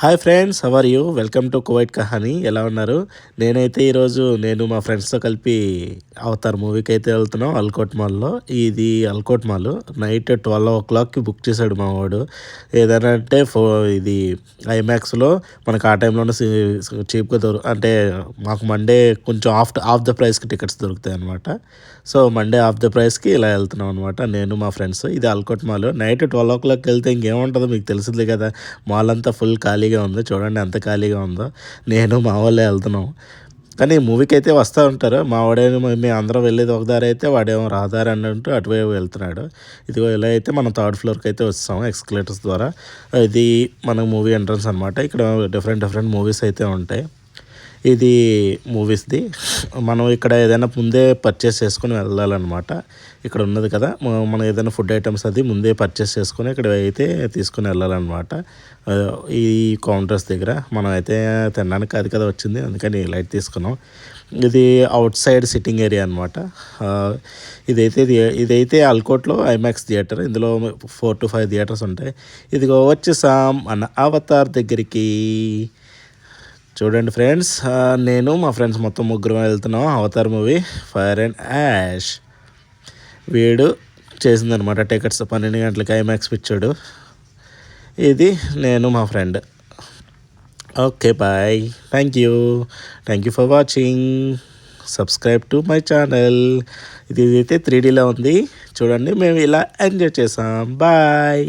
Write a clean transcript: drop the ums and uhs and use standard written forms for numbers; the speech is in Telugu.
Hi friends, how are you? Welcome to Kuwait Kahani. ఎలా ఉన్నారు? నేనైతే ఈరోజు మా ఫ్రెండ్స్తో కలిపి అవతార్ మూవీకి అయితే వెళ్తున్నాం అల్కోట్ మాల్లో. ఇది అల్కోట్ మాల్ నైట్ 12 o'clockకి బుక్ చేశాడు మా వాడు. ఏదైనా అంటే ఇది ఐమాక్స్లో మనకు ఆ టైంలోనే చీప్గా అంటే మాకు మండే కొంచెం ఆఫ్ ద ప్రైస్కి టికెట్స్ దొరుకుతాయి అనమాట. సో మండే ఆఫ్ ద ప్రైస్కి ఇలా వెళ్తున్నాం అనమాట, నేను మా ఫ్రెండ్స్. ఇది అల్కోట్ మాల్. నైట్ 12 o'clockకి వెళ్తే ఇంకేముంటుందో మీకు తెలిసిందే కదా. మాల్ అంతా ఫుల్ ఖాళీగా ఉంది. చూడండి ఎంత ఖాళీగా ఉందో. నేను మా వాళ్ళే వెళ్తున్నాం. కానీ మూవీకి అయితే వస్తూ ఉంటారు. మా వాడేమో మేము అందరం వెళ్ళేది ఒక దారి అయితే వాడేమో రహదారి అన్నట్టు అటువైపు వెళ్తున్నాడు. ఇదిగో ఇలా అయితే మనం 3rd ఫ్లోర్కి అయితే వస్తాము ఎక్స్కలేటర్స్ ద్వారా. ఇది మన మూవీ ఎంట్రన్స్ అనమాట. ఇక్కడ డిఫరెంట్ మూవీస్ అయితే ఉంటాయి. ఇది మూవీస్ది. మనం ఇక్కడ ఏదైనా ముందే పర్చేస్ చేసుకుని వెళ్ళాలన్నమాట. ఇక్కడ ఉన్నది కదా, మనం ఏదైనా ఫుడ్ ఐటమ్స్ అది ముందే పర్చేస్ చేసుకుని ఇక్కడ అయితే తీసుకుని వెళ్ళాలన్నమాట. ఈ కౌంటర్స్ దగ్గర మనం అయితే తినడానికి అది కదా వచ్చింది, అందుకని లైట్ తీసుకున్నాం. ఇది అవుట్ సైడ్ సిట్టింగ్ ఏరియా అనమాట. ఇదైతే అల్కోట్లో ఐమాక్స్ థియేటర్. ఇందులో 4 to 5 థియేటర్స్ ఉంటాయి. ఇదిగో వచ్చేసాం మన అవతార్ దగ్గరికి. చూడండి ఫ్రెండ్స్, నేను మా ఫ్రెండ్స్ మొత్తం ముగ్గురు వెళ్తున్నాం Avatar movie Fire and Ash. వీడు చేసిందనమాట టికెట్స్ 12 గంటలకి ఐమాక్స్ పిచ్చాడు. ఇది నేను మా friend. Okay bye. Thank you for watching. Subscribe to my channel. ఇది అయితే 3Dలో ఉంది చూడండి. మేము ఇలా ఎంజాయ్ చేసాం. బాయ్.